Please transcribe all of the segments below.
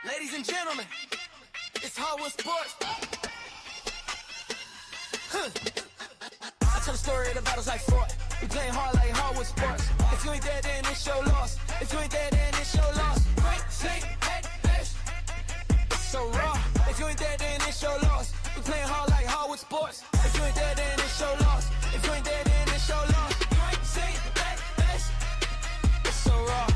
Ladies and gentlemen, it's Hardwood Sports. I tell the story of the battles I fought. We playing hard like Hardwood Sports. If you ain't there, then it's your loss. If you ain't there, then it's your loss. Sing, hey, hey. It's so raw. If you ain't there, then it's your loss. We playing hard like Hardwood Sports. If you ain't there, then it's your loss. If you ain't there, then it's your loss. Sing, hey, hey. It's so raw.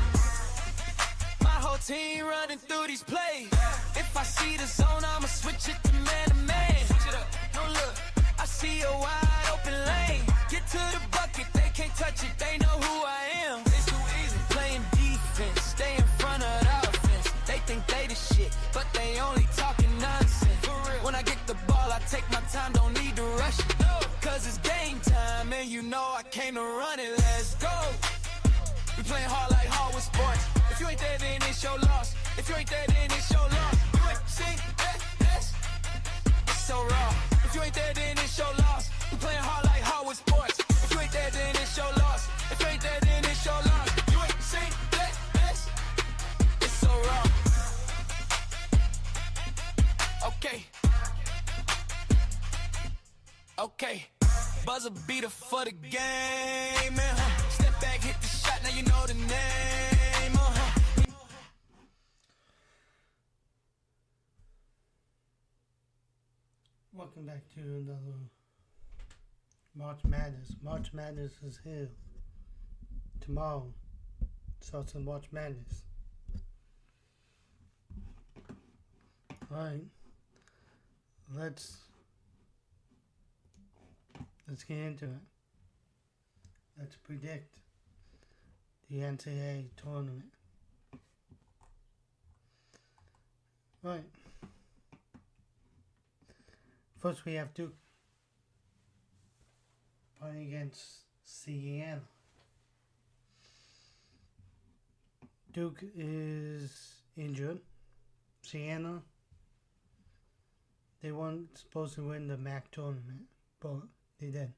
My whole team running through these plays. If I see the zone, I'ma switch it to man to man. Switch it up. No look, I see a wide open lane. Get to the bucket, they can't touch it. They know who I am. It's too easy. Playing defense, stay in front of the offense. They think they the shit, but they only talking nonsense. For real. When I get the ball, I take my time, don't need to rush it. No, cause it's game time, and you know I came to run it. Let's go. We playing hard like Hardwood Sports. If you ain't there, then it's your loss. If you ain't there, then it's your loss. You ain't sing, it's so raw. If you ain't there, then it's your loss. We playing hard like Hardwood Sports. If you ain't there, then it's your loss. If you ain't there, then it's your loss. You ain't sing, it's so raw. Okay. Okay. Buzzer beater for the game, Step back, hit the shot, now you know the name, Welcome back to another March Madness. March Madness is here. Tomorrow starts the March Madness. Alright. Let's get into it. Let's predict the Ncaa tournament. Right. First we have Duke playing against Ncaa. Duke is injured. Ncaa, they weren't supposed to win the MAC tournament, but they did.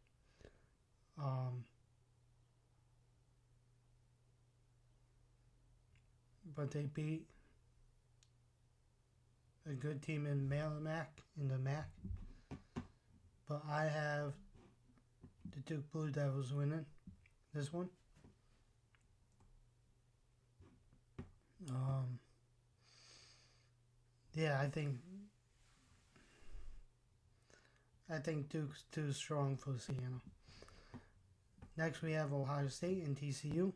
But they beat a good team in the MAC. But I have the Duke Blue Devils winning this one. Yeah, I think Duke's too strong for Siena. Next we have Ohio State and TCU.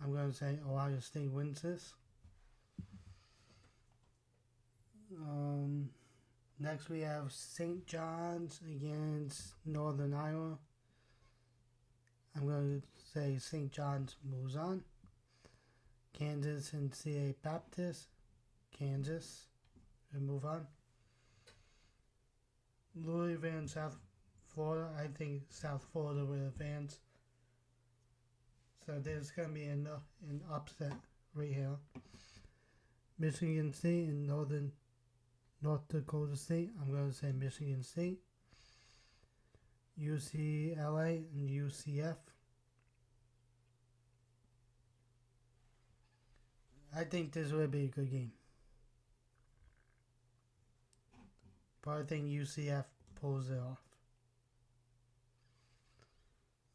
I'm going to say Ohio State wins this. Next we have St. John's against Northern Iowa. I'm going to say St. John's moves on. Kansas and Ncaa Baptist. Kansas will move on. Louisville and South Florida. I think South Florida will advance. So there's going to be an upset right here. Michigan State and North Dakota State. I'm going to say Michigan State. UCLA and UCF. I think this will be a good game. But I think UCF pulls it off.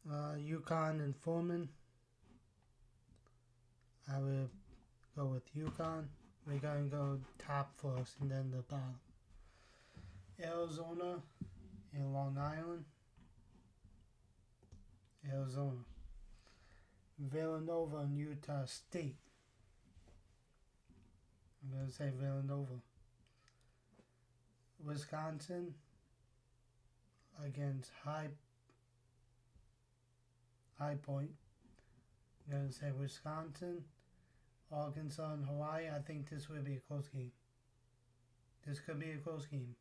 UConn and Foreman. I will go with UConn. We're going to go top first and then the bottom. Arizona and Long Island. Arizona. Villanova and Utah State. I'm going to say Villanova. Wisconsin against High Point. I'm going to say Wisconsin. Arkansas and Hawaii. I think this will be a close game. This could be a close game.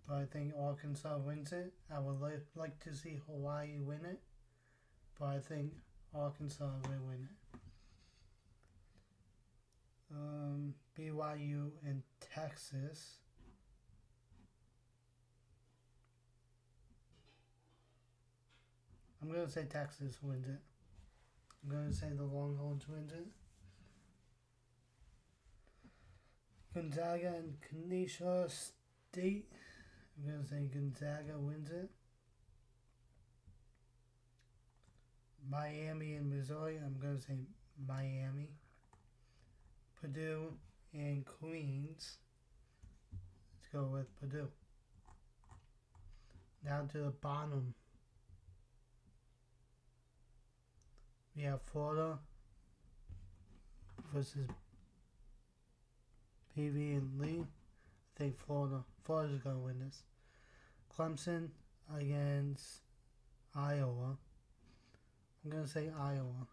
But I think Arkansas wins it. I would like to see Hawaii win it. But I think Arkansas will win it. BYU and Texas. I'm going to say Texas wins it. I'm going to say the Longhorns wins it. Gonzaga and Ncaa State. I'm going to say Gonzaga wins it. Miami and Missouri. I'm going to say Miami. Purdue and Queens. Let's go with Purdue. Now to the bottom. We have Florida versus PV and Lee. I think Florida's going to win this. Clemson against Iowa. I'm going to say Iowa.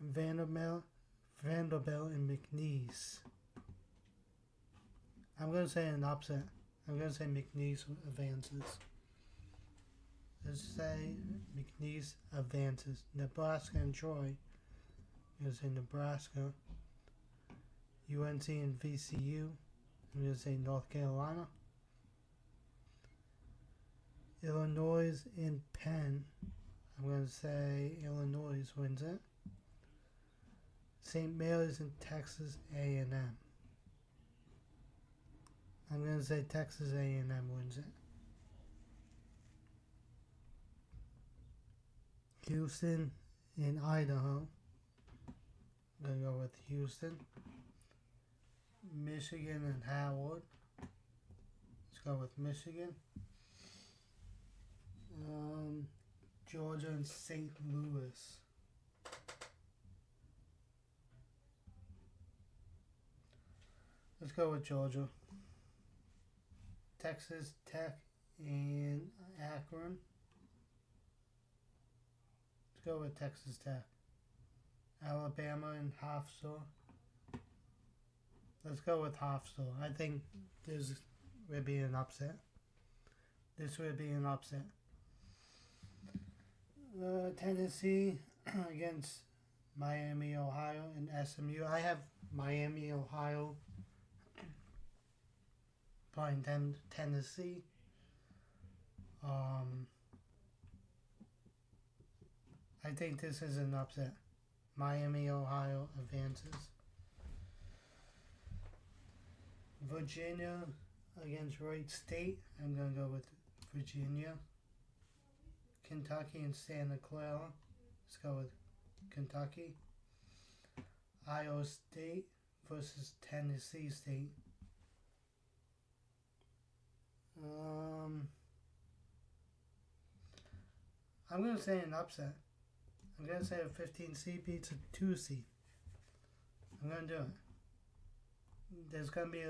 Vanderbilt and McNeese. I'm going to say an upset. I'm going to say McNeese advances. Let's say McNeese advances. Nebraska and Troy. I'm going to say Nebraska. UNC and VCU. I'm going to say North Carolina. Illinois and Penn. I'm going to say Illinois wins it. St. Mary's and Texas A&M. I'm going to say Texas A&M wins it. Houston and Idaho. I'm going to go with Houston. Michigan and Howard. Let's go with Michigan. Georgia and St. Louis. Let's go with Georgia. Texas Tech and Akron. Let's go with Texas Tech. Alabama and Hofstra. Let's go with Hofstra. I think this would be an upset. This would be an upset. Tennessee against Miami, Ohio, and SMU. I have Miami, Ohio playing Tennessee. I think this is an upset. Miami, Ohio advances. Virginia against Wright State. I'm going to go with Virginia. Kentucky and Santa Clara. Let's go with Kentucky. Iowa State versus Tennessee State. I'm going to say an upset. I'm going to say a 15 seed beats a 2 seed. I'm going to do it. There's going to be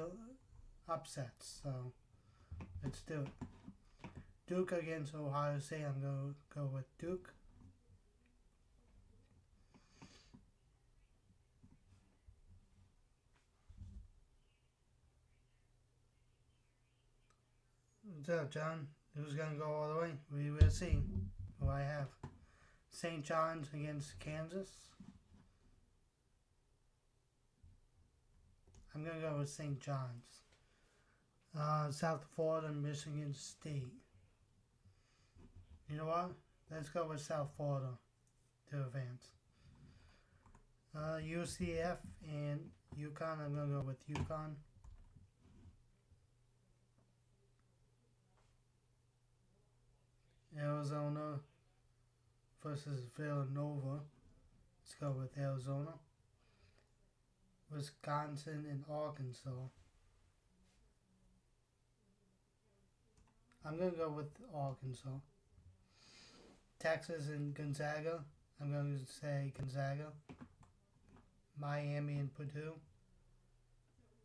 upsets, so let's do it. Duke against Ohio State. I'm going to go with Duke. What's up, John? Who's going to go all the way? We will see who I have. St. John's against Kansas. I'm going to go with St. John's. South Florida and Michigan State. You know what? Let's go with South Florida to advance. UCF and UConn. I'm going to go with UConn. Arizona versus Villanova. Let's go with Arizona. Wisconsin and Arkansas. I'm going to go with Arkansas. Texas and Gonzaga. I'm going to say Gonzaga. Miami and Purdue.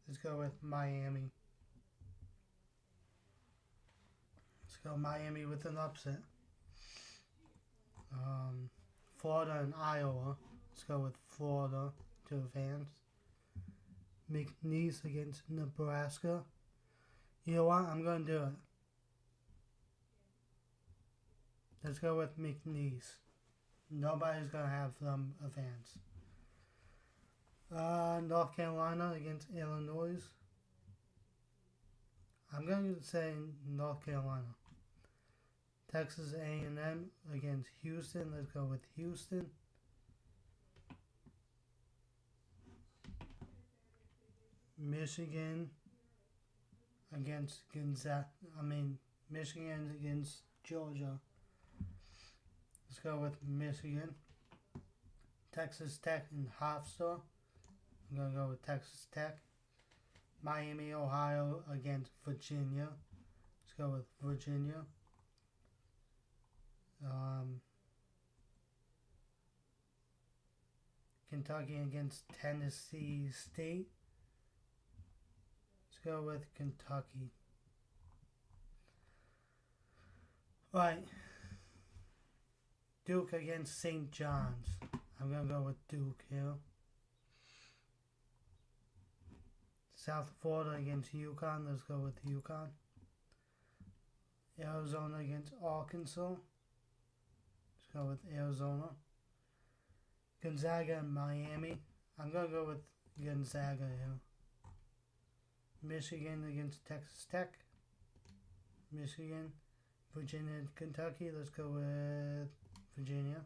Let's go with Miami. Let's go Miami with an upset. Florida and Iowa. Let's go with Florida to advance. McNeese against Nebraska. You know what? I'm going to do it. Let's go with McNeese. Nobody's going to have them advance. North Carolina against Illinois. I'm going to say North Carolina. Texas A&M against Houston. Let's go with Houston. Michigan against Gonzaga. Michigan against Georgia. Let's go with Michigan. Texas Tech and half star. I'm going to go with Texas Tech. Miami, Ohio against Virginia. Let's go with Virginia. Kentucky against Tennessee State. Let's go with Kentucky. Right. Duke against St. John's. I'm going to go with Duke here. South Florida against UConn. Let's go with UConn. Arizona against Arkansas. Let's go with Arizona. Gonzaga and Miami. I'm going to go with Gonzaga here. Michigan against Texas Tech. Michigan. Virginia and Kentucky. Let's go with Virginia.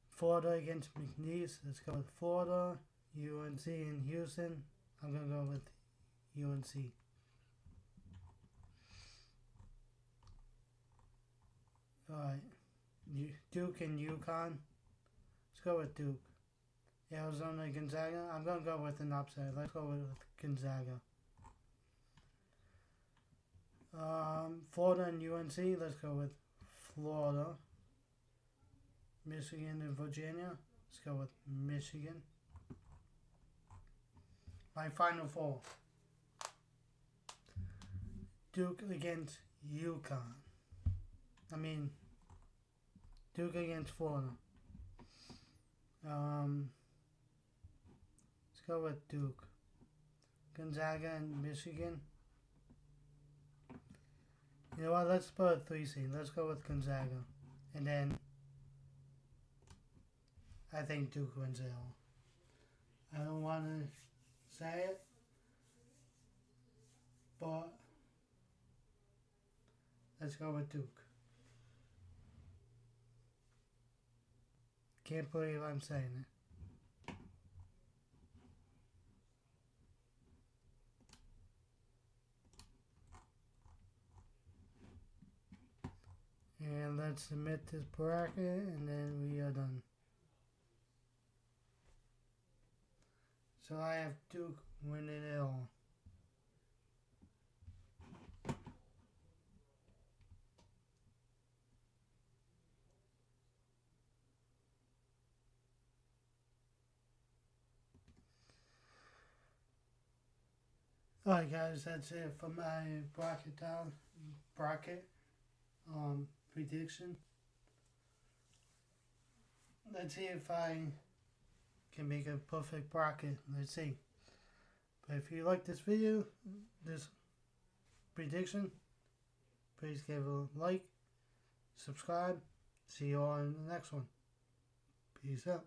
Florida against McNeese. Let's go with Florida. UNC in Houston. I'm going to go with UNC. Alright. Duke and UConn. Let's go with Duke. Arizona and Gonzaga. I'm going to go with an upset. Let's go with Gonzaga. Florida and UNC. Let's go with Florida. Michigan and Virginia. Let's go with Michigan. My final four. Duke against UConn. Duke against Florida. Let's go with Duke. Gonzaga and Michigan. You know what? Let's put a 3 seed. Let's go with Gonzaga. And then I think Duke wins it all. I don't want to say it, but let's go with Duke. Can't believe I'm saying it. And let's submit this bracket and then we are done. So I have Duke winning it all. Alright guys, that's it for my bracket prediction. Let's see if I can make a perfect bracket. Let's see. But if you like this video, this prediction, please give a like, subscribe. See you all in the next one. Peace out.